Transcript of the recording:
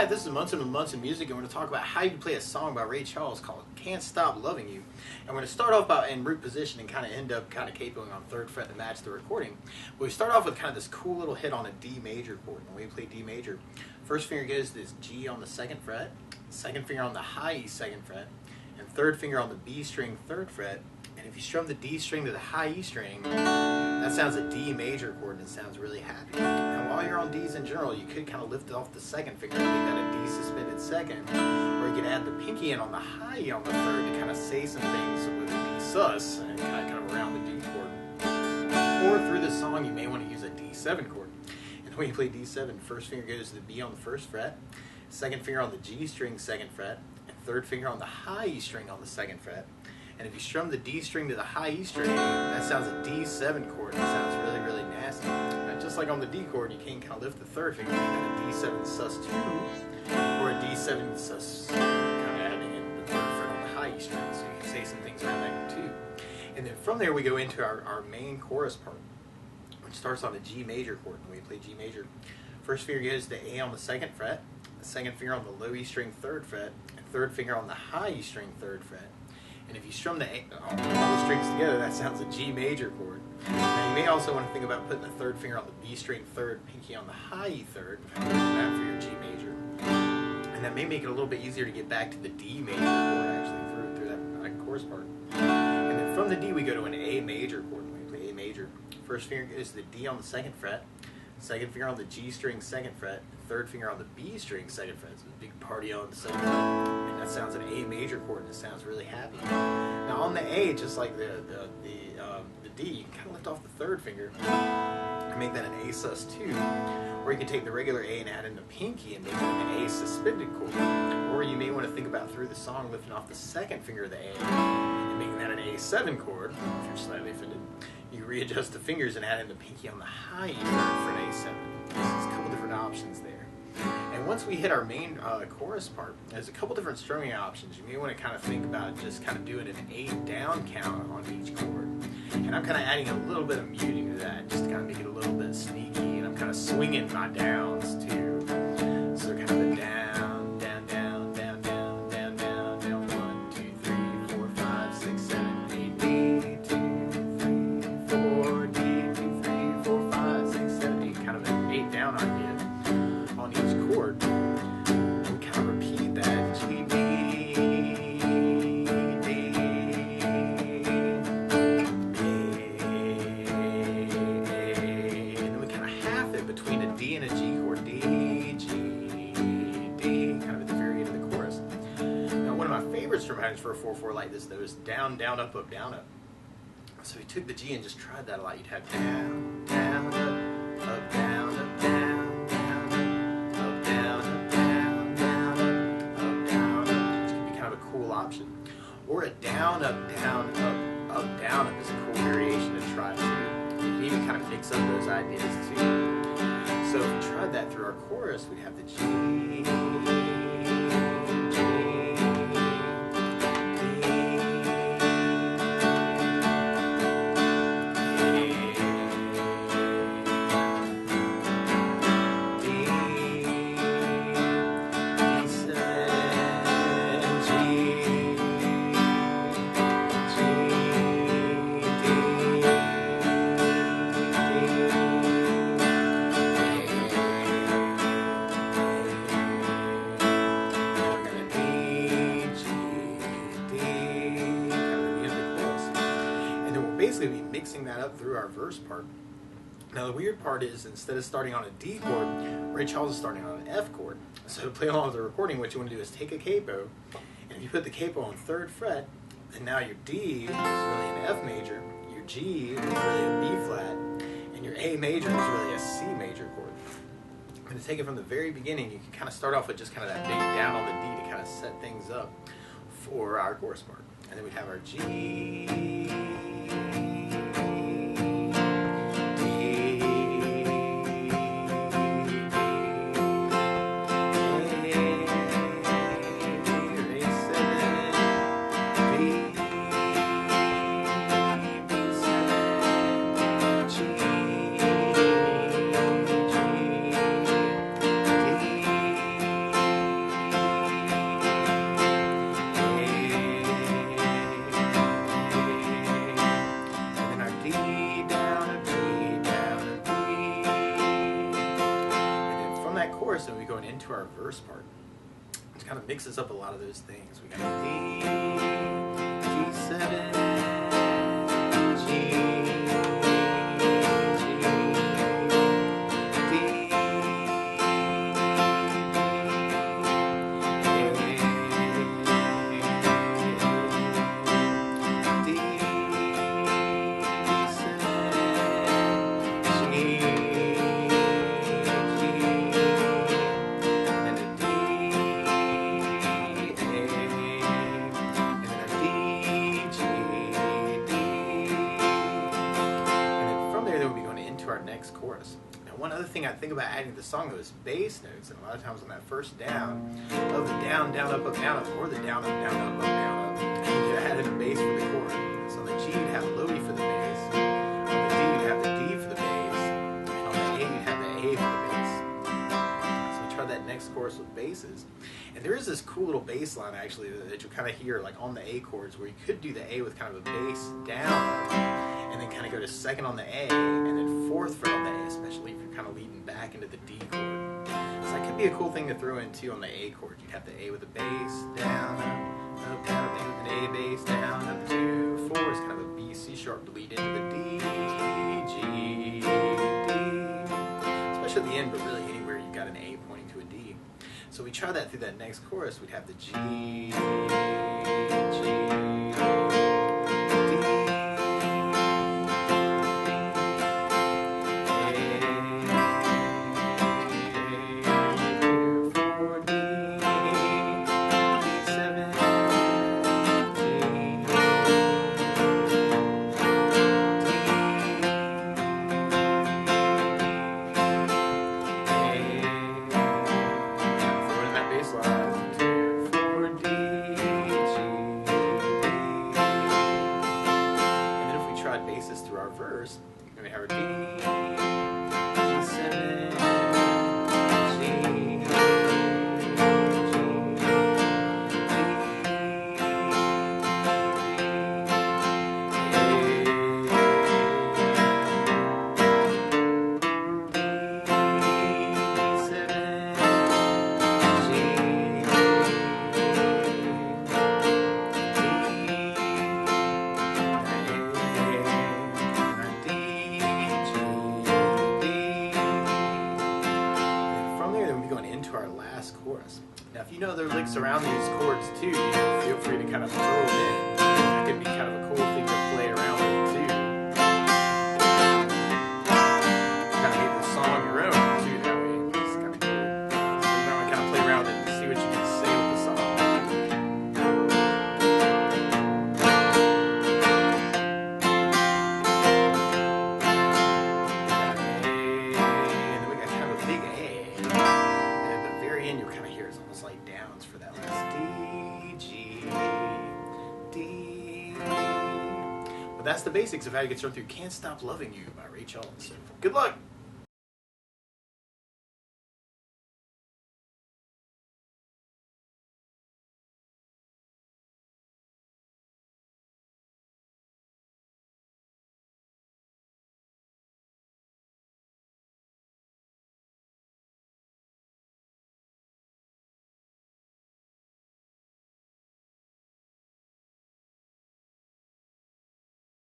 Hi, this is Munson with Munson Music, and we're going to talk about how you can play a song by Ray Charles called Can't Stop Loving You. And we're going to start off by in root position and kind of end up kind of capoing on 3rd fret to match the recording. But we start off with kind of this cool little hit on a D major chord. When we play D major, first finger goes to this G on the 2nd fret, second finger on the high E 2nd fret, and third finger on the B string 3rd fret. And if you strum the D string to the high E string, that sounds a D major chord and it sounds really happy. And while you're on Ds in general, you could kind of lift off the 2nd finger and make that a D suspended 2nd. Or you could add the pinky in on the high E on the 3rd to kind of say some things with a D sus and kind of around the D chord. Or through the song, you may want to use a D7 chord. And when you play D7, first finger goes to the B on the 1st fret, second finger on the G string 2nd fret, and third finger on the high E string on the 2nd fret. And if you strum the D string to the high E string, that sounds a D7 chord. It sounds really, really nasty. And just like on the D chord, you can kind of lift the 3rd finger, make that a D7 sus 2, or a D7 sus, kind of adding in the 3rd fret on the high E string, so you can say some things around that too. And then from there, we go into our main chorus part, which starts on the G major chord. When we play G major, first finger goes to A on the 2nd fret, the second finger on the low E string 3rd fret, and third finger on the high E string 3rd fret. And if you strum all the strings together, that sounds a G major chord. Now you may also want to think about putting the 3rd finger on the B string 3rd, pinky on the high E 3rd, that for your G major. And that may make it a little bit easier to get back to the D major chord actually through that chorus part. And then from the D we go to an A major chord. When we play A major, first finger goes to the D on the 2nd fret, second finger on the G string 2nd fret, third finger on the B string 2nd fret. So a big party on the 2nd fret. And that sounds an A major chord and it sounds really happy. Now on the A, just like the D, you can kind of lift off the 3rd finger and make that an A sus 2. Or you can take the regular A and add in the pinky and make it an A suspended chord. Or you may want to think about through the song lifting off the 2nd finger of the A and making that an A7 chord. If you're slightly offended, you readjust the fingers and add in the pinky on the high E for an A7. There's a couple different options there. And once we hit our main chorus part, there's a couple different strumming options. You may want to kind of think about just kind of doing an 8 down count on each chord. And I'm kind of adding a little bit of muting to that, just to kind of make it a little bit sneaky. And I'm kind of swinging my downs too. So they're kind of a down, down, down, down, down, down, down, down, 1, 2, 3, 4, 5, 6, 7, 8, D, 2, 3, 4, D, 2, 3, 4, 5, 6, 7, 8, kind of an 8 down idea on each chord. And kind of repeat that G, B, D, A, and then we kind of half it between a D and a G chord. D, G, D, kind of at the very end of the chorus. Now one of my favorite strum patterns for a 4/4 like this though is down, down, up, up, down, up. So if you took the G and just tried that a lot, you'd have down, down, up, down, up, down. Option. Or a down, up, down, up, up, down, up is a cool variation to try too. You can even kind of mix up those ideas too. So if we tried that through our chorus, we'd have the G, basically be mixing that up through our verse part. Now the weird part is instead of starting on a D chord, Ray Charles is starting on an F chord. So to play along with the recording, what you want to do is take a capo, and if you put the capo on 3rd fret, then now your D is really an F major, your G is really a B flat, and your A major is really a C major chord. And to take it from the very beginning, you can kind of start off with just kind of that big down on the D to kind of set things up for our chorus part. And then we'd have our G, chorus, and we'll be going into our verse part, which kind of mixes up a lot of those things. We got D, G7, G, our next chorus. Now, one other thing I think about adding to the song though is bass notes, and a lot of times on that first down, of the down, down, up, down, up, or the down, up, down, up, down, up, you add in a bass for the chord. So on the G you'd have a low E for the bass, on the D you'd have the D for the bass, and on the A you'd have the A for the bass. So we try that next chorus with basses, and there is this cool little bass line actually that you'll kind of hear like on the A chords, where you could do the A with kind of a bass down, and then kind of go to second on the A, and then fourth fret on the A, especially if you're kind of leading back into the D chord. So that could be a cool thing to throw in too on the A chord. You'd have the A with a bass, down, up, down, up, A with an A bass, down, up, 2, 4 is kind of a B, C sharp to lead into the D, G, D, especially at the end, but really anywhere you've got an A pointing to a D. So we try that through that next chorus. We'd have the G, G, basses through our verse, and we have our D, G7, G, G, our last chorus. Now, if you know the licks around these chords too, feel free to kind of throw them in. That could be kind of a cool thing to play around with too. Kind of make the song your own too that way. It's kind of cool. So you might kind of play around with it and see what you can say with the song. And then we got kind of a big A. You'll kind of hear it's almost like downs for that last D, G, D. But that's the basics of how you get started through Can't Stop Loving You by Ray Charles. So good luck!